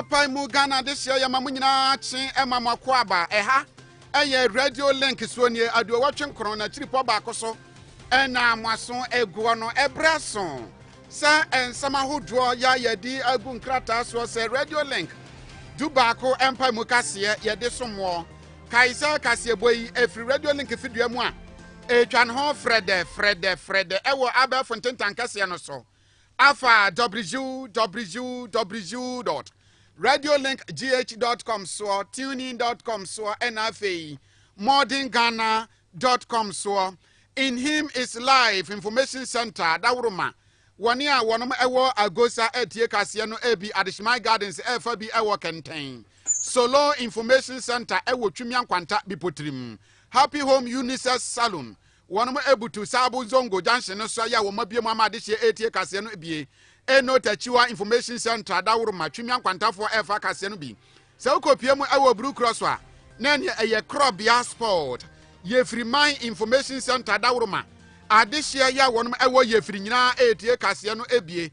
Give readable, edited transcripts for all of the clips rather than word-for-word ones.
Apai mu Ghana this year yama munyina chi ema makwaba eha eye radio link so nie adu watwen kron na chiripo ba koso ena mwaso eguo no ebraso sa ensama hodo ya yedi agu nkrata so se radio link du baako empa mu Kaseɛ yede somo Kaseɛ boy efri radio link fidua mu a etwan ho frede ewo aba fontentan Kaseɛ no so afa www.radiolinkgh.com so tuning.com so NFA modernghana.com so in him is live information center dawroma woni a wonom ewo agosa etie Kaseɛ no ebi adishman gardens efa bi ewo kenten solo information center ewo twumia kwanta bipotrim happy home unisex salon wonom ebutu sabu zongo junction no so ya wo mabiem amadehye etie Kaseɛ no ebie eno tachiwa information center dawroma twumia kwantafo efa Kaseɛ no bi se ukopie mu ewo blue cross wa na ne eye crobia sport ye free mine information center dawroma adehye ya wonom ewo ye free nyina etie Kaseɛ no ebie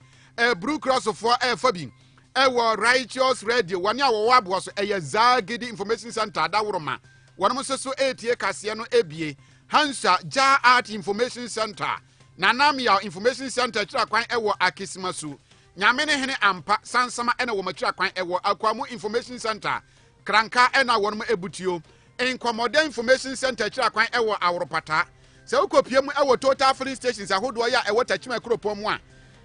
blue cross for efa bi ewo righteous radio woni a wo abo so eye zagidi information center dawroma wonom so etie Kaseɛ no ebie Hansa Ja Art Information Center Nanamia Information Center Chirakwan ewo Akisimasu Nyamene hene ampa sansama ena wo machirakwan ewo Akwamu Information Center Kranka ena wonmo ebutio Incommode Information Center Chirakwan ewo Awropata Se ukopiem ewo Total Filling Stations ahodo ya ewo Tachima Kropo mu a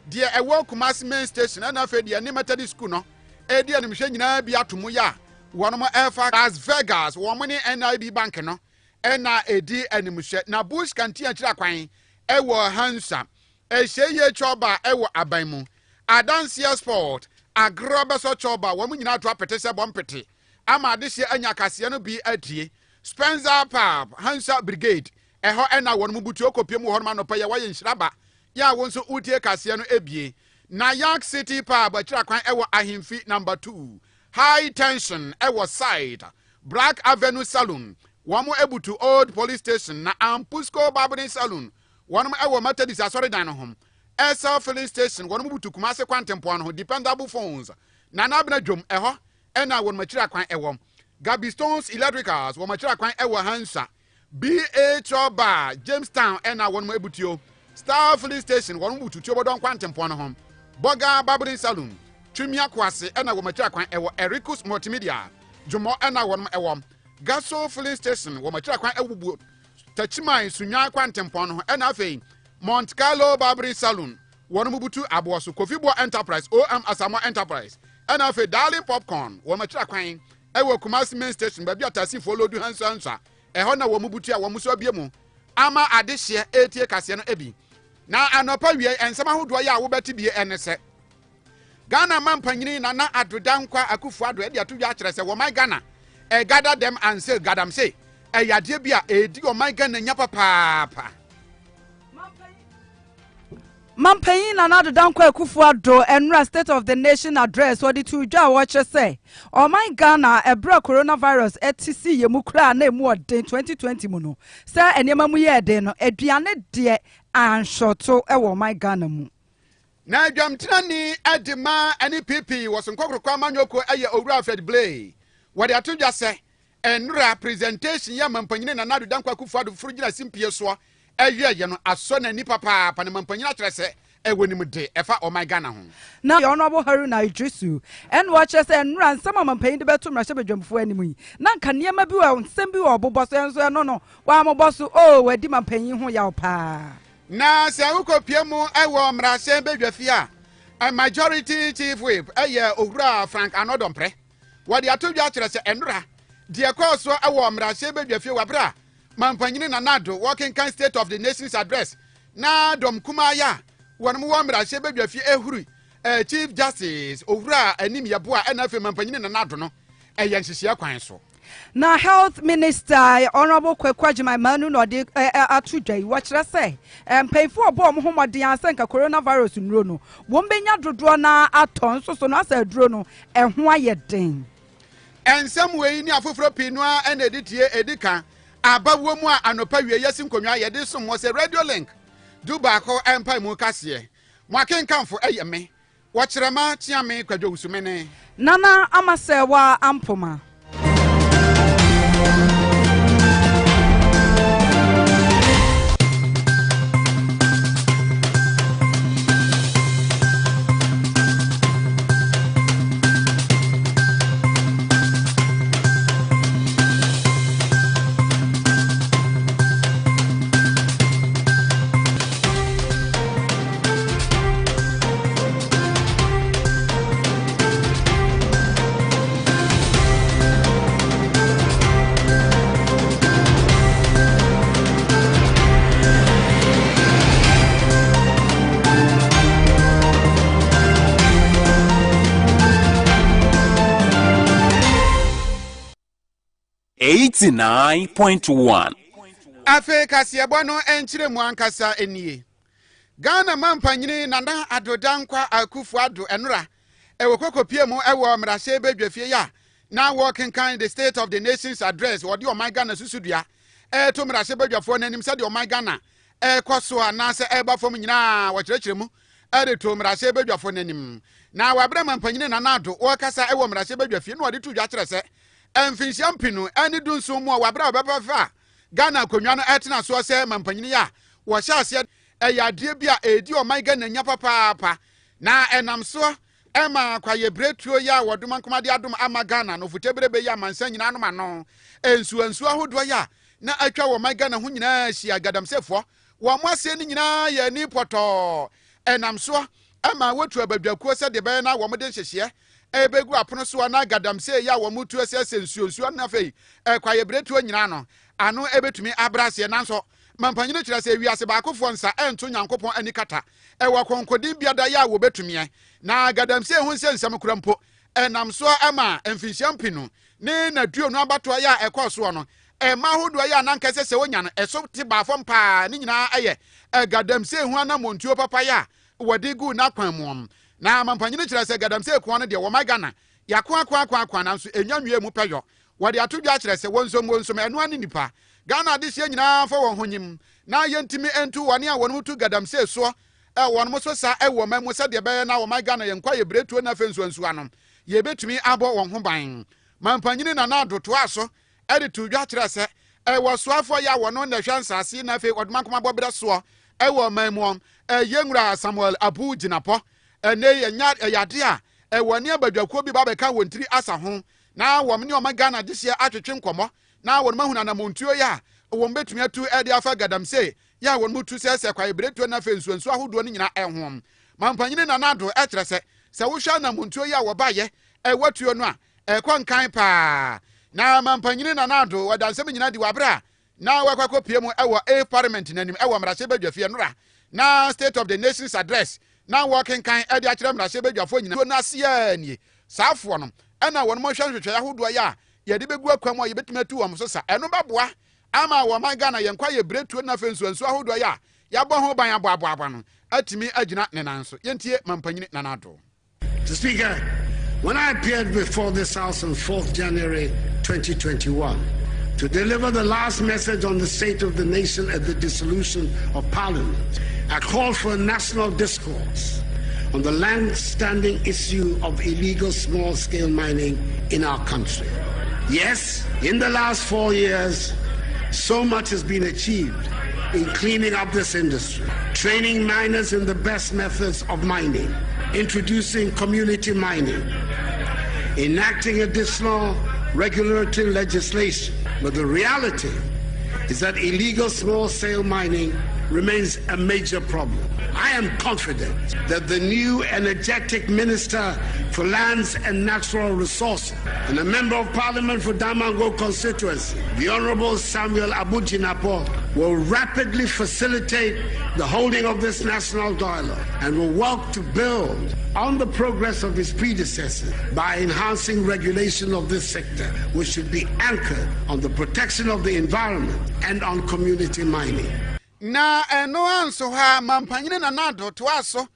de ewo Kumasi Main Station na afa de ne Methodist School no edi animhwe nyina bi atomu ya wonmo efa Las Vegas wo ne NIB Bank no ena edi animhwe na Bush kantia Chirakwan ewo Hansa ehye choba ewo abanmu adansia sport agrobeso choba wo nyina to apete se bompete ama adehye anya Kaseɛ no bi adie Spencer Pub Hansa Brigade eho ena won mubutu okopiem ho no manopa ya waye nhyiraba ya wonso utie Kaseɛ no ebie na York City Pub Chirakwan ewo ahemfi number 2 high tension ewo side Black Avenue Saloon Wamo ebutu Old Police Station na Ampusco Barbering Saloon wonom ewo Methodist asori dan no hom Esa Filling Station wonom butu Kumase Kwantempo no dependable phones na nabna dwom eho ena won Chirakwan ewo Gabi Stones Electricals wo Chirakwan ewo Hansa BA Choba Jamestown ena won ebutio Star Filling Station wonom butu Tobodon Kwantempo no hom Boga Barbering Saloon Twimia Kwase ena wo Chirakwan ewo Ericus Multimedia Jomo ena won ewo Gaso Filling Station wo Chirakwan ewubu Tachimai Sunya Kwantempo no ena afei Monte Carlo Barbering Saloon wono mubutu aboso Kofibo Enterprise OM Asamo Enterprise ena afei Darling Popcorn wo Chirakwan ewo Kumasi Main Station babi atasi folodu hansa eho na wo mubutu a wo muso abiemu ama adehye etie Kaseɛ no ebi na anopa wie ensema hodo ya wo beti bie enese Ghana mampanyini na adodankwa akufu ado e dia to dwa kyerɛ sɛ wo man Ghana gather them and say gadam say yade bia edi o man Ghana nya papa Mampanyin na adodankwa akufu ado enra State of the Nation address what it to dwa wo kyerɛ sɛ o man Ghana ebra coronavirus etisi yemu kra na emu odin 2020 mu no sɛ enema mu ye den no aduane de anshoto ewo man Ghana mu na adwamtenani edima ani PP was nkokro amanyoko eye owura Fred Blay what they told just say enra presentation ya mampanyine na nadu dankwa kufu furu gina simpie so ye no aso na ni papa na mampanyina kyerɛ sɛ ewonim de efa o my Ghana ho na honorable Haruna Idrisu en watch say enra nsama mampanyin de beto mrahye bedwamfo animu yi na nka niema bi wa nsem bi wa obobɔ so enso no wa mobɔ so wadi mampanyin ho yaw pa na se ukopie mu ewo mrahye bedwafi a majority chief whip owura Frank Anodompre what they told you kyerɛ sɛ enra de course ewo mrahye bedwafi wa bra mampanyine na nado working can State of the Nation's address na dom kumaya wonmo wo mrahye bedwafi ehuru Chief Justice owura anim yeboa enafe mampanyine na nado no nhyehyɛ kwan so na Health Minister Honorable Kwajima Manu no de atudwai wo kyerɛ sɛ mpanyfo obo mo homɔden asanka coronavirus nuro no wɔn benya dodoɔ na atɔ nso so no asa duro no ɛho ayɛ den ensem wei ni afoforo pinua ena editie edika abawo mu a anopa wie yesi nkonwa yede som wo se radio link du baako empa mu Kaseɛ mo akenkanfo eyeme Wachirama Tiame Kwadwo Usumene. Nana Amasewa Ampoma. Afe Kaseɛ bɔno enkyire mu ankasa enie. Ghana mampanyini Nana Adodankwa Akufo-Addo enura ewo kokopie mu ewo mrahye bedwafie ya na walking kind the state of the nation's address wodi o my Ghana susudua to mrahye bedwafo nanim se de o my Ghana koso anase eba fom nyina wo kyerɛkyerɛ mu de to mrahye bedwafo nanim na wabrɛ mampanyini Nana Addo wo kasa ewo mrahye bedwafie no wodi to dwa kyerɛ se emfinhyia mpinu ani dunso mu wabrɛ obebafa Ghana konwa no etena so se mampanyini ya wo hya ase eyade bia edi o my Ghana nya papa na enam so ema kwaye bretuo ya wodoma nkomade adom ama Ghana no futebrebe ya mansa nyina no ma no ensu ahodo ya na atwa wo my Ghana ho nyina hia gadamsefo wo moase ni nyina ya ni poto enam so ema wotu abadwakuo se de be na wo mode hyehye ebegu apono so na gadamse ya wo mutu ase sensuonsu na fei kwaye bretuo nyina no ano ebetumi abrase nanso mampanyine kyerɛ sɛ wiase baakofo nsa ento nyankopɔn anikata ɛwɔ konkodin biada ya wo betumie na gadamse hu nsɛnsɛm kurampo ɛnam so ama emfinhyia mpinu ne na duo no abato ya ɛkɔ no ɛma hodo ya nankɛsɛ sɛ wonya no ɛso te baafo mpa ne nyinaa ɛyɛ gadamse hu anamontuo papa ya wɔde gu na kwan mu na mampanyine kyerɛ sɛ gadamse ko no de wo magana yakwa nanso enyanwie mu pɛyɔ wɔde atodwa kyerɛ sɛ wonsom ɛno ani nipa Ghana this year nyina fa won honyim na yentimi entu wane a wonmu tu gadamse so wonmu so sa wo mamu se de be na wo my Ghana yenkwa ye bretuo na fensuansu anom ye betumi abo won ho ban mampanyini Nana Addo to aso de tu dwa kire se wo soafo ya wono na hwansase na fe odomankoma bobere so wo mamu yenwura Samuel Abu Jinapo ne yenya yade a woni abadwakuo bi ba beka wontiri asa ho na wo me ne o my Ghana this year atwetwe nkomo na won mahuna na montuo ya won betumi atu edi afa gadamse ya won mutu sese kwa ibretuo na fensuansu ahodo ne nyina ehom mampanyine Nana Addo ekyerɛ sɛ wo hwa na montuo ya wo baye watuo no a ekwankan pa na mampanyine Nana Addo wadansem nyina di wabra na wakwakopie mu a parliament nanim mrahye badwafie nora na state of the nation's address na walking kan edi akyerɛ mrahye badwafo nyina na ase nie saafo no ɛna won mo hwa hwehwɛ ahodo ya yedi begu akwam a yebetumi atu wom so sa eno baboa ama wo my Ghana yenkwa ye bretuo na fensuansu ahodo ya yabɔ ho ban aboaboa no atimi agina ne nanso yentie mampanyini Nana Addo. Mr. Speaker, when I appeared before this House on 4th January 2021 to deliver the last message on the state of the nation at the dissolution of Parliament, I called for a national discourse on the land-standing issue of illegal small-scale mining in our country. Yes, in the last 4 years, so much has been achieved in cleaning up this industry, training miners in the best methods of mining, introducing community mining, enacting additional regulatory legislation. But the reality is that illegal small-scale mining remains a major problem. I am confident that the new energetic Minister for Lands and Natural Resources and a Member of Parliament for Damango constituency, the Honorable Samuel Abu Jinapo, will rapidly facilitate the holding of this national dialogue and will work to build on the progress of his predecessors by enhancing regulation of this sector, which should be anchored on the protection of the environment and on community mining. Na eno anso ha mampanyine Nana Addo to aso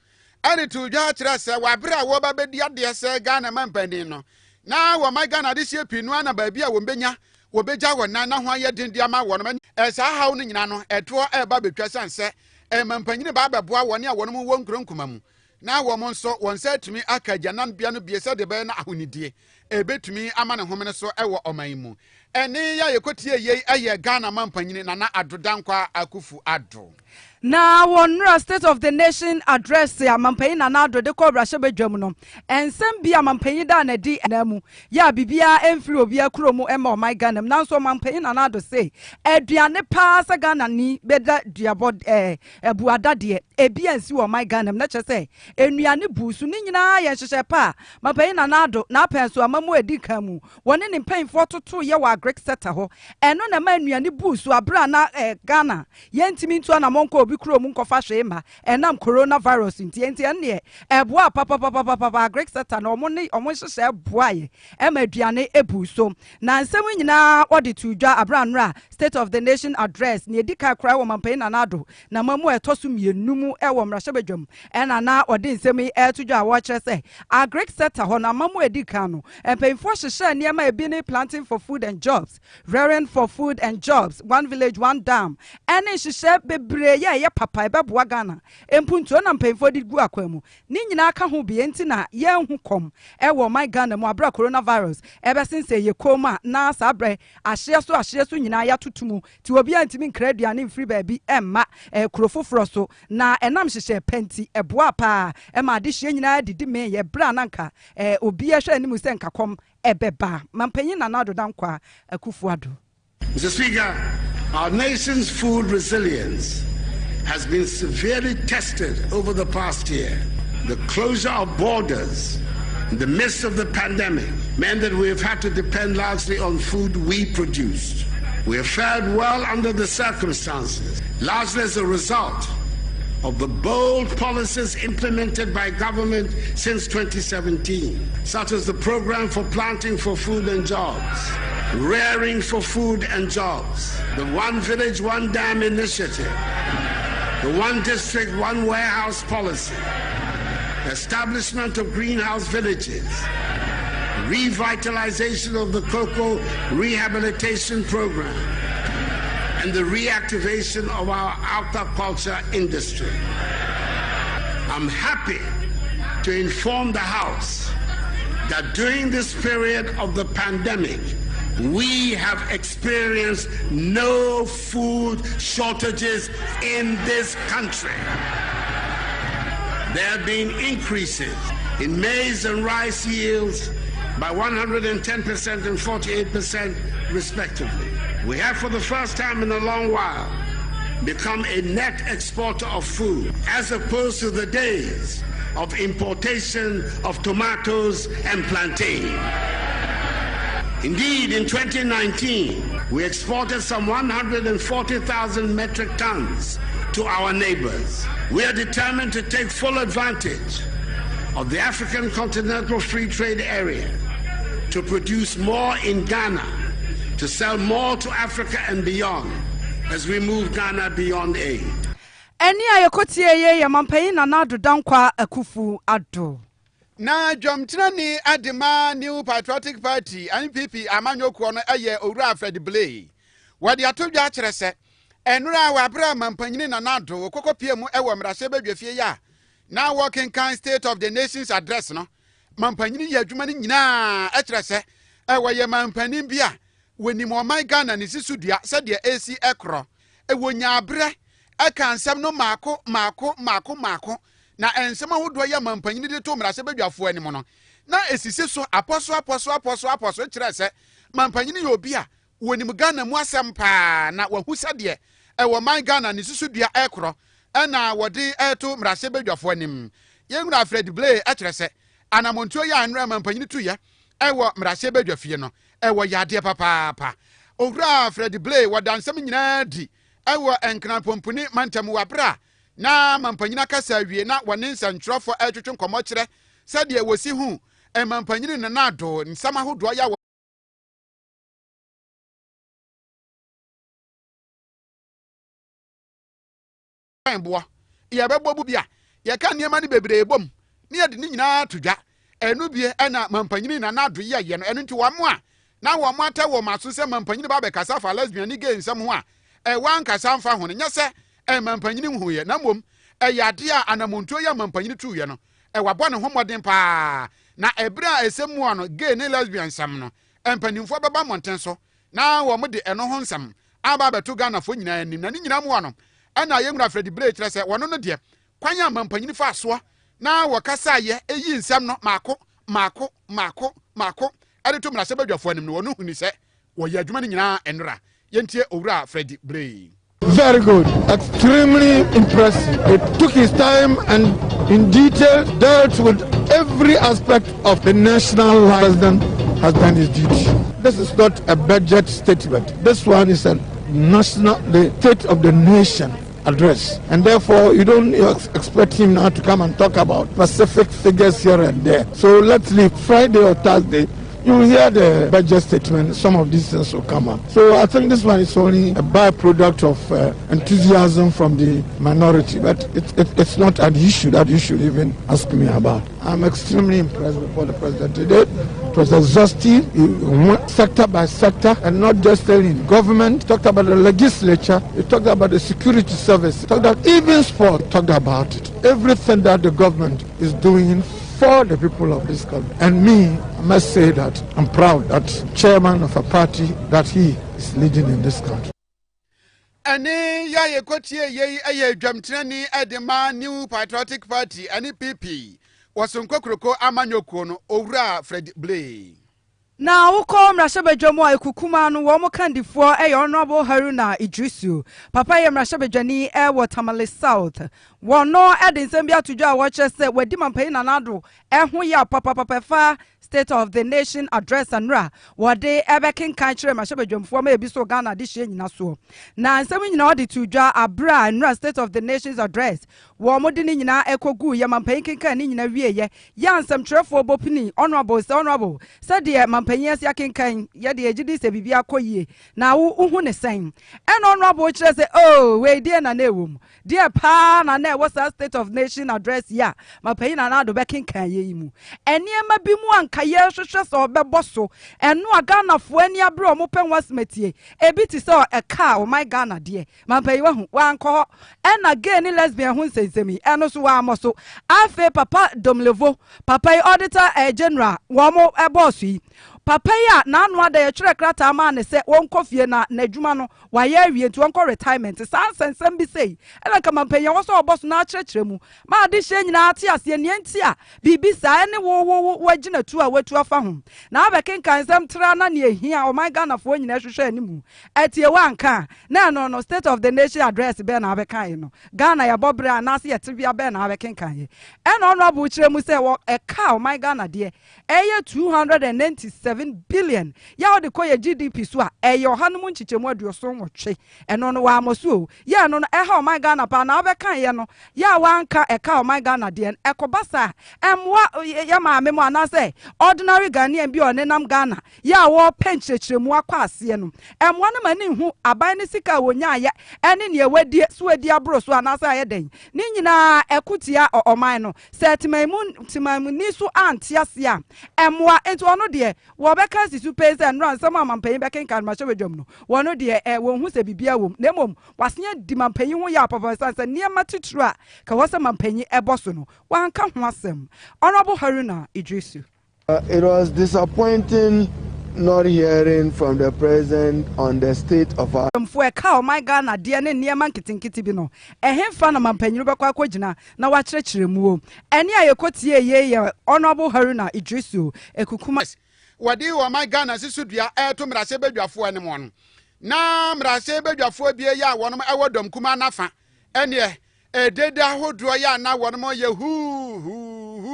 ade tu dwa kire se wabra wo ba bedi ade se Ghana mampani no na wo my Ghana de sie pinu ana ba bia wo benya wo beja wo na ho aye dendi ama wo no sa hawo no nyina no eto e ba betwa sanse mampanyine ba beboa wo ne a wo no wo nkronkuma mu na wo mo nso won sa tumi akagyanan bia no bie se de be na ahonidie ebetumi ama ne homene so ewo oman mu ene ya yekotie yei eye Ghana mampanyini Nana Addo Dankwa Akufo Addo na wonra State of the Nation address ya mampanyi Nana Addo de ko brahye badwam no ensem bia mampanyi da na di anamu ya bibia emfiri obia kromu ema oman Ghana nanso mampanyi Nana Addo say aduane pa sa Ghana ni beda duabod ebuada de ebia nsi oman Ghana na che say enuane busu ni nyina ye hyehye pa mampanyi Nana Addo na penso amamu edi kan mu woni ne mpanfo toto ye wa agric sector ho eno na ma enuane busu abra na Ghana yentimi ntu na monko obi kuro mu nkofa hwe ma enam coronavirus nti ene eboa papa agric sector na omo hyehye eboa ye emaduane ebuso na nsem nyina odi tudwa abra nra State of the Nation address ne edika kra wo mampanyi Nana Addo na mamu etoso mienum ewo mrahye badwam ena na odi nsem etudwa wo kire se agric sector ho na mamu edika no empanfo hyehye niema ebi ne planting for food and jobs rearing for food and jobs one village one dam ene hyehye bebre ye papa ebeboa Ghana empuntuo na mpanfo di gu akwamu ni nyina aka ho bi enti na ye hu kom ewo my Ghana mu abra coronavirus ebesense ye koma na sabre ahye so nyina ya tutumu ti obi antimi nkraduane mfiri baabi emma kurofoforo so na enam hyehye penti eboa pa ema de hye nyina didi me ye bra nanka obi ehwe animu se nkakom ebeba mampanyi Nana Addo Dankwa Akufo Addo. Mr. Speaker, our nation's food resilience has been severely tested over the past year. The closure of borders in the midst of the pandemic meant that we have had to depend largely on food we produced. We have fared well under the circumstances, largely as a result of the bold policies implemented by government since 2017, such as the Program for Planting for Food and Jobs, Rearing for Food and Jobs, the One Village, One Dam initiative, the One District, One Warehouse policy, establishment of greenhouse villages, revitalization of the cocoa rehabilitation program, and the reactivation of our aquaculture industry. I'm happy to inform the House that during this period of the pandemic, we have experienced no food shortages in this country. There have been increases in maize and rice yields by 110% and 48% respectively. We have for the first time in a long while become a net exporter of food as opposed to the days of importation of tomatoes and plantain. Indeed, in 2019, we exported some 140,000 metric tons to our neighbors. We are determined to take full advantage of the African Continental Free Trade Area to produce more in Ghana, to sell more to Africa and beyond as we move Ghana beyond aid. Eni ayokotie ye mampanyi Nana Addo Dankwa Akufo Addo. Na Jomtrani Adima New Patriotic Party NPP amanyokuo no eye owura Fred Blay. Wadi atodwa kire se enura wa bra mampanyini Nana Addo okokopie mu ewo mrahye badwafie ya. Na working can State of the Nations address no. Mampanyini ya adwuma ni nyina akire se ewo ye mampanin bia woni mo man Ghana ni sisudua se de AC ekro. Ewo nyabre aka nsem no mako na ensem ahodo ya mampanyini de to mrahye badwafo anim no. Na esise so aposo kire se mampanyini ye obi a woni mu Ghana mu asem pa na wahusa de ewo man Ghana ni sisudua ekro ena wodi eto mrahye badwafo anim. Yengra Fred Blay akire se anamontuo ya anra mampanyini tu ya ewo mrahye badwafie no ewo yade papa owura Fred Blay wadansem nyina di ewo enkran pompuni mantam wabra na mampanyina Kaseɛ na wone nsantwerofo etwetwe nkomo kire sɛde wosi hu mampanyini Nana Addo nsam ahodo ya boa ye bebobu bia ye ka niema ne bebre bom ne ye de nyina todwa enu bie na mampanyini Nana Addo ye no enu nti wamo a na wamo ata wo maso se mampanyini ba be kasa fa lesbian ni gay nsam ho a wan kasa mfa ho ne nya se mampanyini hu ye na mom yade a anamontuo ya mampanyini tu ye no wabɔ ne ho mmɔden paa na ebra esem mu ano gay ne lesbian sam no empanimfo beba monten so na wo mo de eno ho nsam aba beto Ghana fo nyina anim na ne nyina mu ano na yengura Fred Blay kire se wono no de kwanya mampanyini fa so na wo kasa ye eyi nsam no mako ade to mrase badwafo anim no wono huni se wo ye adwuma ne nyina enra yentie owura Fred Blay. Very good, extremely impressive. It took his time and in detail dealt with every aspect of the national life. President has done his duty. This is not a budget statement. This one is a the state of the nation address. And therefore, you don't expect him now to come and talk about specific figures here and there. So let's leave Friday or Thursday. You will hear the budget statement, some of these things will come up. So I think this one is only a byproduct of enthusiasm from the minority, but it's not an issue that you should even ask me about. I'm extremely impressed with what the president did. It was exhaustive. He went sector by sector and not just telling government. He talked about the legislature. He talked about the security service. He talked about even sport. He talked about it. Everything that the government is doing for the people of this country. And me, I must say that I'm proud that chairman of a party that he is leading in this country. Ani ya ye kotie ye aye dwamtrani edema New Patriotic Party ani PP wasonko kroko amanyoko no owura Fred Blay. Na wukọ mrashabedwamo a ekukuma no wo mo kandifo Honorable Haruna Idrisu papa ye mrashabedwani wo Tamale South wono nsem bia tudwa wo kyese wadi mampai nanado ho ya papa fa State of the Nation address anra wode ebekin kan kire mrashabedwamfo ma ebi so Ghana de hye nyina so na nsem nyina wode tudwa abra anra State of the Nation's address wo mo de ni nyina ekogu ye mampai kinkan ni nyina wieye ya nsem trefo bopini honorable said the panyas yakenkan ye de agidi se bibia koyie na wo hu ne sen honorable kire se oh we die na ewom die pa na na was State of Nation address ya mapanyi na na do bekenkan ye mu eniema bi mu anka ye hwehwe so obebo so eno Ghana fo ani abro mo pen wasmetie ebi ti se e car o my Ghana de mapanyi wa hu wanko ena gay ni lesbian hu nsensemi eno so wa amoso afe papa domlevo papa auditor general wo mo boss yi papa ya na anu ada ye twere krata ma ne se won kofie na adwuma no wa ya awie nti won ko retirement sansensem bi sei ela ka mampanya wo so oboso na akyerɛkyerɛ mu ma ade hye nyina ate ase ne nti a bibi sa ene wo wagina tu a watu afa ho na abekenkan nsɛm tra na ne ehia o my Ghana fo nyina hwehwɛ animu etie wanka na no State of the Nation address be na abekan no Ghana ya bobra na ase yetebia be na abekenkan ye ena ono abu kyerɛ mu sɛ wo eka o my Ghana de eye 297 billion ya de koye GDP so a eyo hanom nchichemu aduoso nwotwe eno no wa amoso ya no eha o my Ghana pa na abekan ye no ya wanka eka o my Ghana de ekobasa emwa ya maame mu anase ordinary Ghanaian bi onenam Ghana ya wo penchechiremu akwa ase no emwa no mani hu aban ne sika wonya ya ene ne ewadi so adi abro so anase ayeden ni nyina ekutia oman no setimamu ni so antiase a emwa ento ono de wobeka sisu pese and run some mampanyi bekenkan machewedwom no wono de won hu se bibia wom na mom wasenya di mampanyi ho ya papa sansa niema titru a ka wose mampanyi eboso no wanka ho asem. Honorable Haruna Idrisu. It was disappointing not hearing from the president on the state of our mfueka o my Ghana de ne niema nkitinkiti bi no ehemfa na mampanyi bekwa akogina na wakyerɛkyerɛmu o ene ayekotie ye Honorable Haruna Idrisu ekukuma wadi wa my Ghana sisudua to mrase badwafo anim no na mrase badwafo bie ya wonom ewodom kuma nafa ene ededa hodo ya na wonom ye hu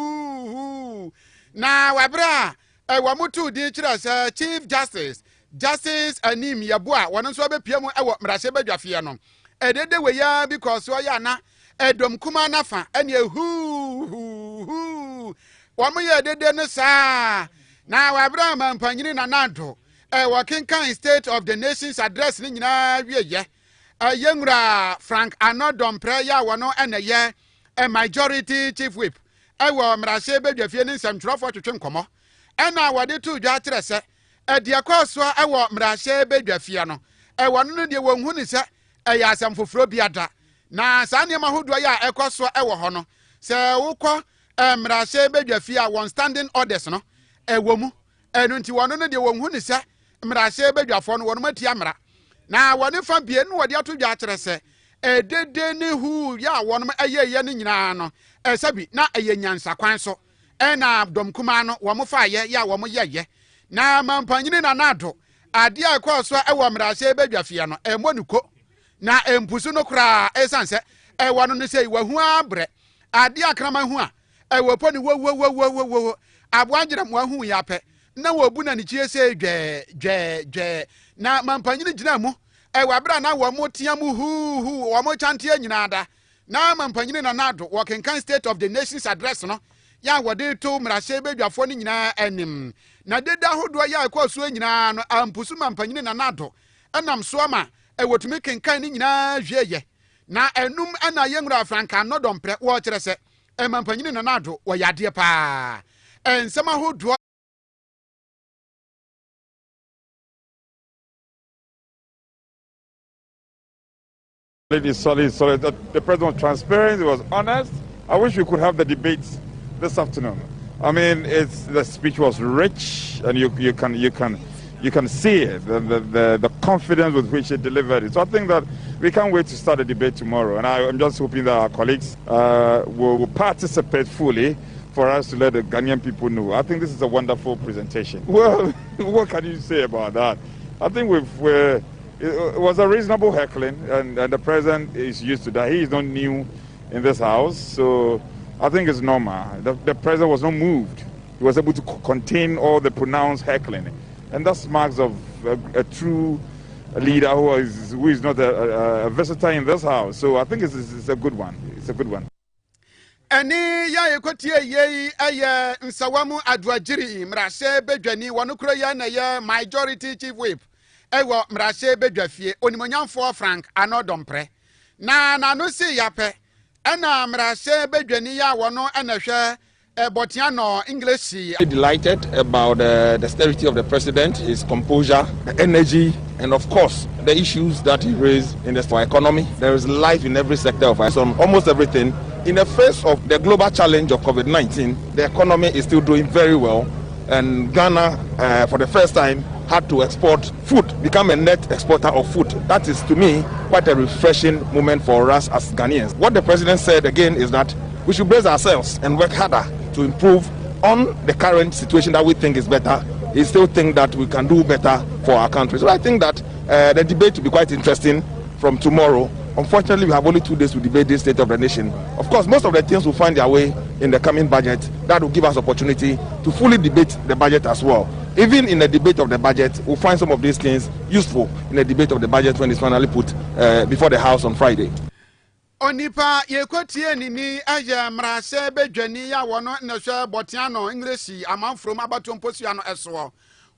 na wabra wamutu di kira se Chief Justice anim yeboa wonon so bepiemu ewo mrase badwafo no edede we ya because o ya na edom kuma nafa ene hu womo ye edede no saa na wabra mampanyini na nado wakenkan State of the Nation's address ni nyina wieye yenwura Frank Anodom prayer wono eneye majority chief whip ewo mrase badwafie ni nsamtwerofo twetwe nkomo ena wade tu dwa kyerɛ sɛ adiakoso ewo mrase badwafie no wono no de wonhu ni sɛ ɛyɛ asɛm foforo biada na saa nneɛma hodoɔ ya ekoso ewo ho no sɛ wokɔ mmarahyɛ badwa fie a wɔn standing orders no ɛwɔ mu ɛno nti wɔn no de wɔn hu ne sɛ mmarahyɛ badwafoɔ no wɔn matia mmara na wɔne fa bie no wɔde ato dwa akyerɛ sɛ ɛdede ne hu ya wɔn ɛyɛ no nyinaa no ɛsɛbi na ɛyɛ nyansa kwan so ɛna dɔm kuma no wɔn fa yɛ ya wɔn yɛyɛ na mampanyini na nado ade a ɛkɔɔ so ɛwɔ mmarahyɛ badwa fie no ɛmmɔ ne ko na empusu no koraa ɛsan sɛ ɛwɔ no no sɛ wahu abrɛ ade akrama hu a ɛwɔ pɔ ne wo aboangyere mo ahu ya pɛ na wobu na ne chie sɛ dwɛ na mampanyini gyina mu ɛwɔ abra na wɔ mo tia mu hu wɔ mo chante nyinaa da na mampanyini na nado wɔ kenkan state of the nations address no ya wɔde to mmarahyɛ badwafoɔ no nyinaa anim na deda hodoɔ ya ɛkɔ so nyinaa no ampusu mampanyini na nado ɛnam so ama ɛwɔtumi kenkan ne nyinaa hwieyɛ na ɛnum ɛna yɛnwura franka no dɔmprɛ wɔkyerɛ sɛ mampanyini na nado wɔyɛ adeɛ paa ɛnsɛm ahodoɔ Solid. The president was transparent. He was honest. I wish we could have the debates this afternoon. I mean, the speech was rich, and you can see it, the confidence with which he delivered it. So I think that we can't wait to start the debate tomorrow. And I'm just hoping that our colleagues will participate fully for us to let the Ghanaian people know. I think this is a wonderful presentation. Well, what can you say about that? I think it was a reasonable heckling, and the president is used to that. He is not new in this house, so I think it's normal. The president was not moved. He was able to contain all the pronounced heckling, and that's marks of a true leader who is not a visitor in this house. So I think it's a good one. It's a good one. Ani ya ekotie yei eye nsawamu adwagiri mrashe bedwani wanukro ya na ye majority chief whip ewo mrashe bedwafie onimonyamfo Frank Anodompre na no si yape ena mrashe bedwani ya wono enahwe botiano English. Delighted about the austerity of the president, his composure, the energy, and of course the issues that he raised in the economy. There is life in every sector of almost everything. In the face of the global challenge of COVID-19, the economy is still doing very well, and Ghana, for the first time, had to export food, become a net exporter of food. That is, to me, quite a refreshing moment for us as Ghanaians. What the president said again is that we should brace ourselves and work harder to improve on the current situation that we think is better. We still think that we can do better for our country. So I think that the debate will be quite interesting from tomorrow. Unfortunately, we have only 2 days to debate this state of the nation. Of course, most of the things will find their way in the coming budget. That will give us opportunity to fully debate the budget as well. Even in the debate of the budget, we'll find some of these things useful in the debate of the budget when it's finally put before the House on Friday. Onipa yekotie nini aya mrase bedwani ya wono nhwe botiano English amanfrom abatomposuano eso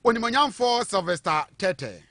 onimonyamfo Sylvester Tete.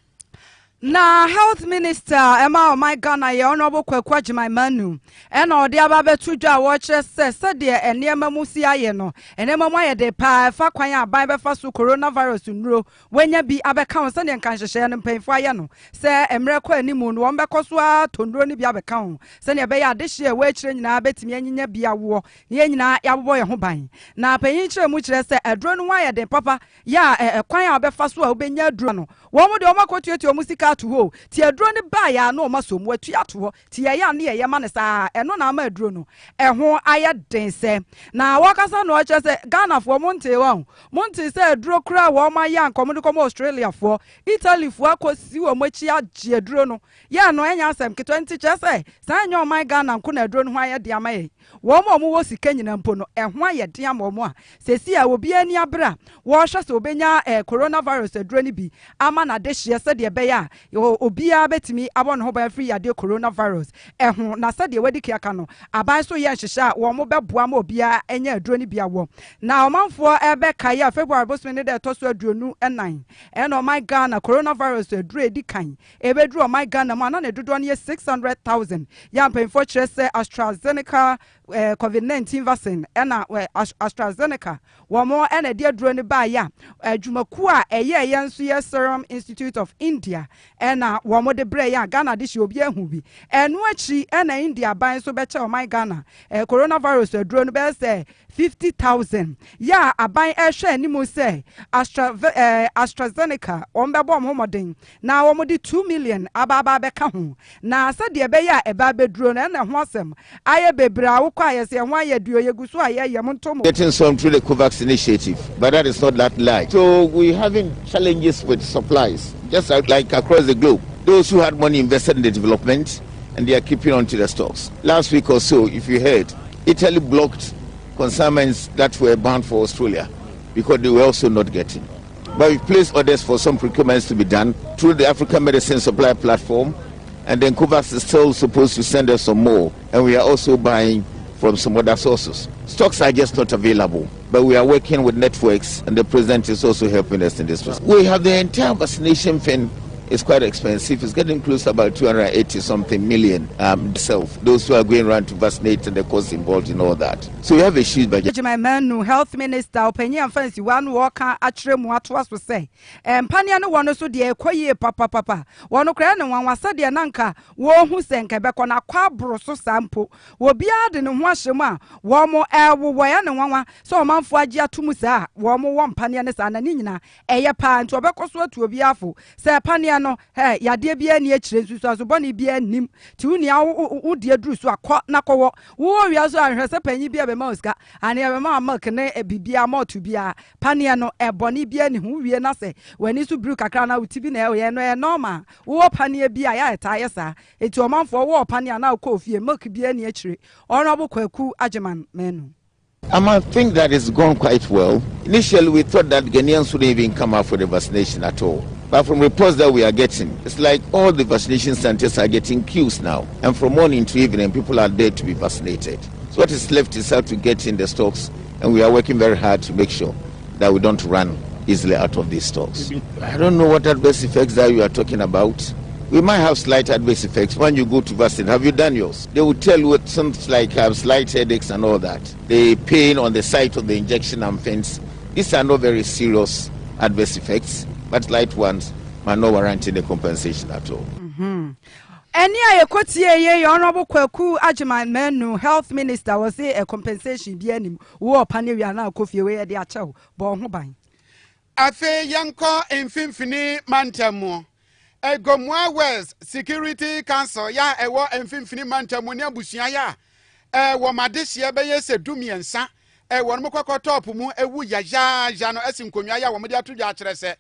Na health minister Emma Ghana ye honorable Kwaku Agyemang and odi ababetu dwa wo kire se de enema musi aye no enema mu aye de pa fa kwan aban be fa so coronavirus nuro wenya bi abeka ho se ne nkan hyehye no mpemfo aye no se emre kwa animu no won bekoso a tonduro ni bi abeka ho se ne be ya de hye we kire nyina betimi anyenya bi awo ye nyina yabobo ye ho ban na panyin kire mu kire se aduro no aye de papa ya kwan abefa so a obenya aduro no wo mu de o makotuetu musika to ho ti aduro ne ba ya na o maso mu atu ato ho ti ya na ye ma ne sa eno na ma aduro no ho aye dense na wakasa no che se Ghana fo monte se aduro kura wo ma ya nkomo de komo Australia fo Italy fo akosi wo machi agye aduro no ya no enya asem ke 20 che se san nyo man Ghana nko na aduro no ho aye de ama ye wo mo wo sika nyina mpo no ho aye de ama mo a sesi a obi ani abra wo hwe se obenya coronavirus aduro ni bi ama na de hye se de be ya obia betimi abon ho ba free ade coronavirus ho na se de wadi kiaka no aban so ye hyehye wo mo beboa ma obia enya aduro ni bia wo na omanfo ebe kai February bosme de toso aduonu enan no my Ghana coronavirus aduro edi kan ebe duro my Ghana ma na dodo ne 600,000 ya mpemfo kire se AstraZeneca COVID-19 vaccine na AstraZeneca wo mo na de aduro ni ba ya adwumaku a eye yenso ye Serum Institute of India ena wo mo de bre ya Ghana de hye obi ahu bi eno achi ena India ban so be che o man Ghana coronavirus aduro no be say 50,000 ya aban ehwe animu say AstraZeneca on be bom homoden na wo mo de 2 million ababa be ka ho na asa de be ya eba beduro na ho asem aye bebra wo kwa yese ho aye duo yeguso aye yem ntomo getting some through the COVAX initiative, but that is not that light. So we're having challenges with supplies, just like across the globe. Those who had money invested in the development, and they are keeping on to the stocks. Last week or so, if you heard, Italy blocked consignments that were bound for Australia because they were also not getting. But we placed orders for some procurements to be done through the African Medicine Supply Platform, and then COVAX is still supposed to send us some more, and we are also buying from some other sources. Stocks are just not available, but we are working with networks, and the president is also helping us in this process. We have the entire vaccination thing. It's quite expensive. It's getting close to about 280 something million itself. Those who are going around to vaccinate and the cost involved in all that. So we have a huge budget. My man, no health minister, opinion fancy one walker at Tremwat was to say. And Paniano one also dear Koye papa. One Ukraine one was said the Nanka, one who sent Quebec on a quabroso sample, will be added in Washima, one more air will wear and one, so a man for Gia Tumusa, one more one Panianis and Nina, a pan to a becoswat to a biafu, say Panian. No, hey, ya dear be any children, so bonny be a nim, two near would dear Drew, so a quat knuckle, who we also are her penny be a mosca, and a mamma milk and a bibia more to be a paniano, a bonny be any who we are not say, when it's to brook a crown out to be no norma, war pania be a tire, sir, it's a month for war pania now coffee, milk be any tree, honorable Kwaku Ajaman menu. I might think that it's gone quite well. Initially, we thought that Ghanaians wouldn't even come out for the vaccination at all. But from reports that we are getting, it's like all the vaccination centers are getting queues now. And from morning to evening, people are there to be vaccinated. So what is left is how to get in the stocks. And we are working very hard to make sure that we don't run easily out of these stocks. I don't know what adverse effects that you are talking about. We might have slight adverse effects when you go to vaccinate. Have you done yours? They will tell you something like slight headaches and all that. The pain on the site of the injection and things. These are not very serious adverse effects, but light ones might not warrant the compensation at all. Any I quote ye honorable Kwaku Ajaman menu health minister was a compensation be any war paneria now coffee away at the acho bon hobine. Afe yanko infimfini mantamu. Egomwa West Security Council ya ewo infimfini mantamu ni abusia ya. Wo madehye be yese dumiensa. Wo no kwakọ top mu ewu ya no asinkonwa ya wo mede atodwa akere se.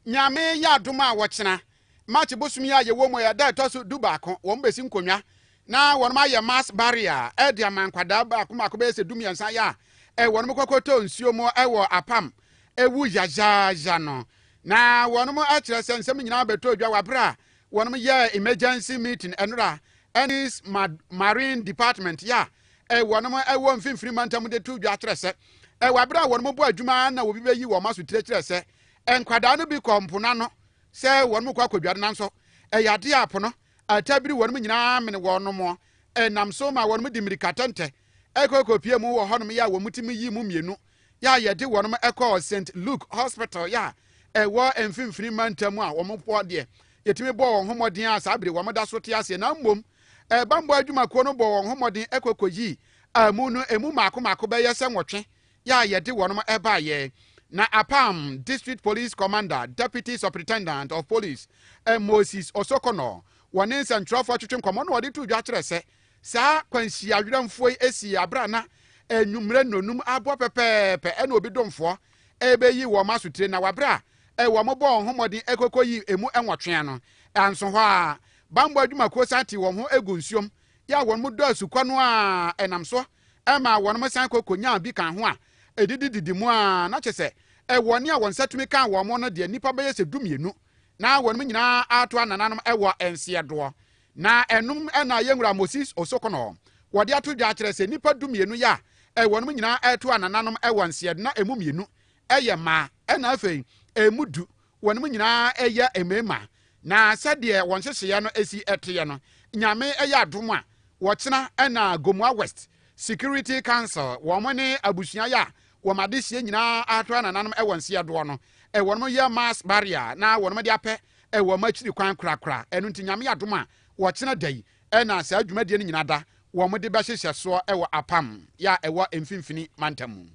Nyame ya adom a wo kyena. Match bosum ya ye wo mo ya da to so du baako wo mbesi nkonwa. Na wo no ma ye mass barrier e de amankwada baako mako be yese dumiensa ya. Wo no kwakọ to nsuo mo ewo apam ewu ya no. Na wonum a kire se nsem nyina beto odwa wabra wonum ye emergency meeting enra Ennis Marine Department ya wonum wo mfimfini mantam de to odwa kire se wabra wonum bo adwuma na obi beyi wo maso tire kire se enkwada no bi kompona no se wonum kwa kodwa na nso yade apo atabiri wonum nyina mene wonum nam so ma wonum di mirikatente ekokopie mu wo honum ya wo mutimi yi mu mienu ya yede wonum ekọ St Luke Hospital ya ewo emfimfini mantamu a womopo de yetimi bo won homoden a sabire womoda so te ase na mmom bambo adwuma ko no bo won homoden ekokoyi amu no emu mako be yese nwotwe ya yede wonum eba ye na apam District Police Commander Deputy Superintendent of Police Moses Osokono woni sentrofo twetwe nkomo no wode tu dwa kire se sa kwansi adwuramfo esi abrana enwumre nonum abo pepepe ena obi domfo ebeyi wo masutire na wabra wo mo bo homodi ekokoyi emu enwotwe no anso ho a bambo adwuma ko santi wo ho egunsuom ya won mo do asukwa no a enamso ema won mo san kokonya bi kan ho a edididi mu a na chese woni a won satumi kan wo mo no de nipa be yese dumienu na won mo nyina ato anananom ewo ense do na enum ena yenwura Moses Osokono wode ato dwa kire se nipa dumienu ya won mo nyina ato anananom ewo ense na emu mienu eye ma ena afei emudu wonum nyina eye emema na sade won hyehye no esi eteye no nyame eye adom a wo kyena ena Gomwa West Security Council wo mo ne abusua ya wo madehye nyina ato anananom ewonse do no wonum ye mass barrier na wonum de apɛ ɛwɔ machiri kwan krakra ɛno nti nyame adom a wɔkyena da yi ɛna saa adwumadie no nyina da wɔn de bɛhyehyɛ soɔ ɛwɔ apam ya ɛwɔ mfimfini mantam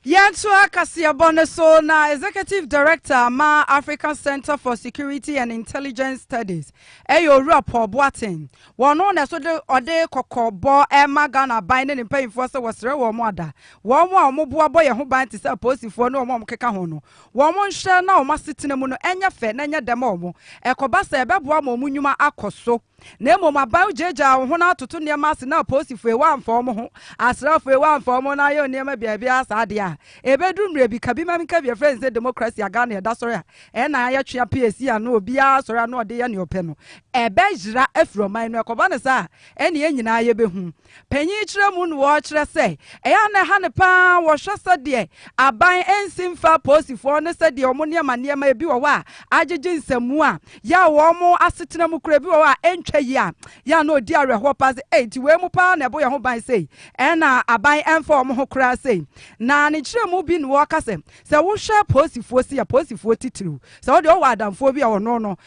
Yantua Kaseɛ bɔne so na Executive Director ma African Center for Security and Intelligence Studies eyo report boatin wono na so de ode kokɔbɔ ema Ghana ban ne mpanyimfo se wɔsrɛ wɔ mo ada wɔ mo a mo boa bɔ ye ho ban te sɛ posifo no mo keka ho no wɔ mo nhwɛ na wɔ masitena mu no enya fɛ na enya dem wɔ mo ekoba sɛ ɛbɛboa mo mu nnwuma akɔso na emo maban jeja ho na atoto ne ma se na posifo e wa mfɔ mo ho asrafo e wa mfɔ mo na ye ne ma bia asa de a ebedum rebi kabima minka bia friends say democracy Ghana da sorry e na ya twea PSC a no obia sorry na ode ye ne opɛ no ebe jira afroman no ekoba ne sa e ne nyina ye behu panyi kyerɛ mu no wo kyerɛ sɛ e ya na ha ne pa wo hwɛ sɛ de aban ensimfa posifo ne sɛ de omo ne ma ebi wo wa agege nsamu a ya wo mo asetena mu kura bi wo a entwa yi a ya na odi awerɛhɔ pa sɛ enti we mu pa na ebo ye ho ban sei e na aban emfa omo ho kura sei na ne kyerɛ mu bi no waka sɛ wo hwɛ posifo si ya posifo titiru sɛ wo de wo adamfo bi a wo no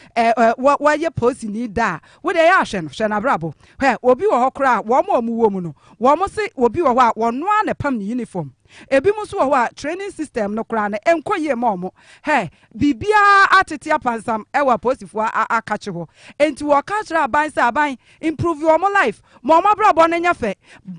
wo ye posi ni da wo de ya hwɛ no hwɛ na brabo hwɛ obi wo hɔ kura wo mo mu wo mu no wo mo se obi wo hɔ a wo no a ne pam ne uniform ebi mu so wɔ a training system no kura na enkoye ma omo he bibia atete apansam ewa posifo akache ho enti wo ka kira aban sɛ aban improve your life mo brabo no nya fɛ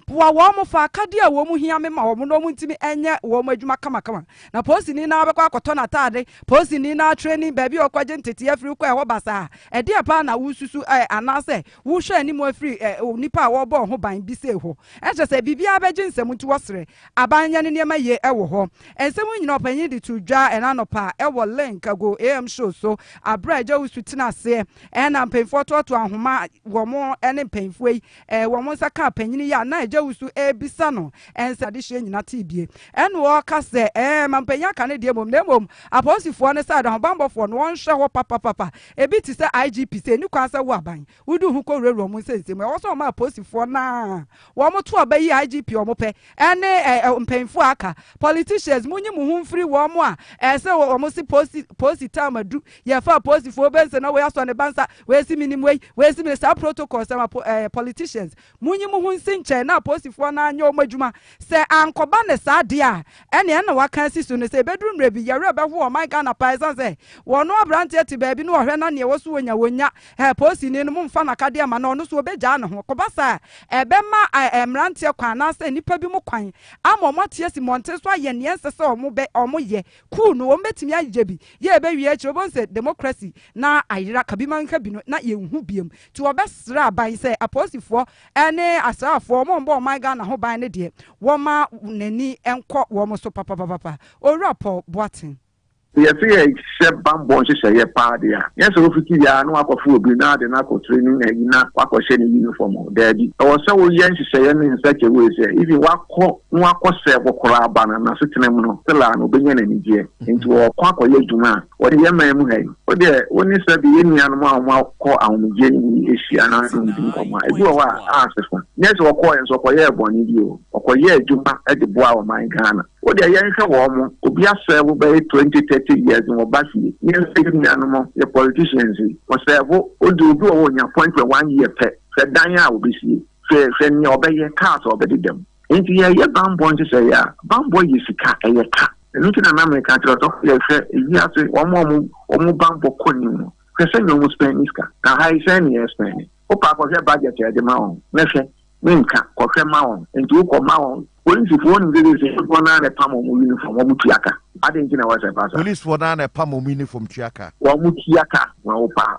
wo mo fa akade a wo mu hia me ma wo no mu ntimi enye wo mo adwuma kama na posini na abekɔ akɔtɔ na tade posini na training baby okwaje ntete afiri kɔ ɛhɔ basa ɛde apa na wususu anase wo hwɛ ani mo afiri nipa a wo bɔ ho ban bi se ho ɛkyɛ sɛ bibia abɛgye nsɛm nti wɔsere aban ne niema ye ewo ho ensem nyina opanyin de to dwa enanopa ewo link go am show so abraja usutina se ena mpemfo to ahoma wo mo ene mpemfo yi wo mo saka panyin ya na eja usu ebisa no ensa de hye nyina tibie ene wo ka se mampanya ka ne de mom na mom aposifo ne side ho bambofo no won hwe ho papa ebi ti se IGP se ni kwa se wo aban wudu hu ko rewro mo sensem wo so ma aposifo na wo mo to abayi IGP wo mo pe ene mpemfo aka politicians munyi muhu free wo mo a se wo mo si posi tamadu ye fa posifo bense na we aso ne bansa we si minimum we si minister protocol some politicians munyi muhu nsinche na posifo na anya o madwuma se ankoba ne sa de a ene na waka sisu ne se bedroom rebi ye re be ho my Ghana paisan se wo no abrante ti baabi no hwe na ne wo so wonya posi ni no mfa na kade ama na no so obegya na ho koba sa ebe ma emrante kwan na se nipa bi mu kwan ama mo tie si monte so aye ne ense se omo ye cool no ometimi agye bi ye be wie akiro bon se democracy na ayira kabima nka bi no na ye hu biem ti obesra ban se aposifo ene asrafo mo mbo my Ghana ho ban ne de wo ma nani enko wo mo so papa owura boatin yes, bamboo share your party. Yes, ofiki ya no akɔfo obi na de na akɔ training na wakɔhyɛ ne uniform daddy. Ɔwɔ sɛ wo yɛn hyehyɛ in such a way say even wakɔ sɛ wɔkɔra aba na so tena mu no sela no obenya na nigye. Nti wɔkɔ akɔyɛ dwuma a wɔde yɛ man mu ha yi. Wɔde woni sɛ bi yɛ nuanom a wɔn akɔ ahomegye ni ehyia na ndi nkɔmɔ. Ebi wɔ hɔ a asefo. Yes, wɔkɔ yɛn so ɔkɔyɛ bɔne bi o. Ɔkɔyɛ adwuma de boa wɔ man Ghana. Wɔde yɛn hwɛ wɔ mo obi asɛ wo bɛyɛ 20-30 years in Obasi. Yes, the politicians was able to do on your point for 1 year pet. Said Danya will be see. Send your obey cars or better them. Into your bamboo to say, yeah, bamboo is a cat and a cat. And looking at American to talk, yes, you have to one more bamboo coin. Person you must spend this car. Now, I send you spending. Oh, Papa, your budget at the mountain. Never, Minka, or Mountain, and to call Mountain. Police one is one and a palm uniform, one Mutiaka. I didn't know what I was. Police one and a palm uniform Chiaka. One Mutiaka, Opa,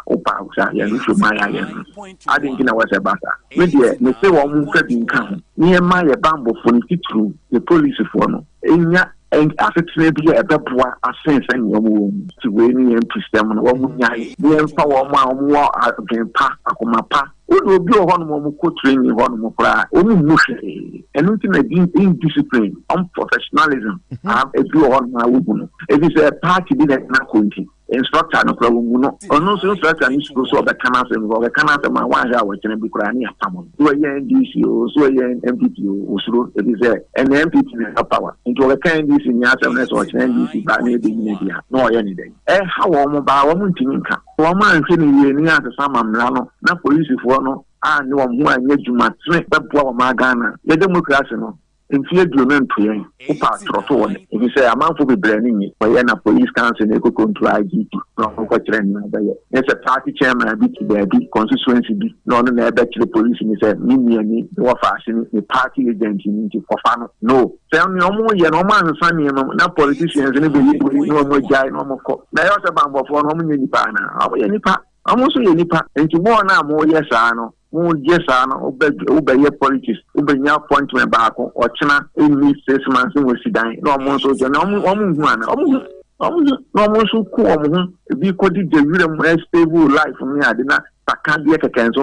I didn't know what I was. With the Mr. One Muka come near my bamboo for the police for in and after maybe a bepwa a sense and your womb to win and twist them on one night. We have power more against pa, Akomapa. Will be a one could train you one more cry, only mushy, and ultimate indiscipline, unprofessionalism. I have a few on my woman. It is a party that not going to. instructor no problem no ono so instructor ni so be kana se ma wa ha wa kene bi kura ni afamo so ye NDC o so ye MPP o so e bi say en MPP ni power into we kan NDC ni asem na so kene NDC ba ni bi ni dia no ye ni den ha wo mo ba wo mo ntimi nka wo ma nhwe ni ye ni asesa mamra no na police fo no ni wo mo anya djuma tre be boa wo ma Ghana ye democracy no Infia Drummond Puyen, Upa Trotton, if you say a man for be branding it, by a police council, they could control IGP, not what trend. It's a party chairman, I beat their big constituency, not an air back to the police, and he said, me, no fashion, the party agent for fun. No, tell me no more, no man, son, no politicians, and no more guy, no more court. They also bound for home in Nipana, any part. I'm also a nipa, and to more now, more yes, I know. Yes, I know, obey your politics, obey your appointment back or China in me 6 months in which she died. No more so, no more so cool. If you could the stable life for me, I did not. I can't be a cancer.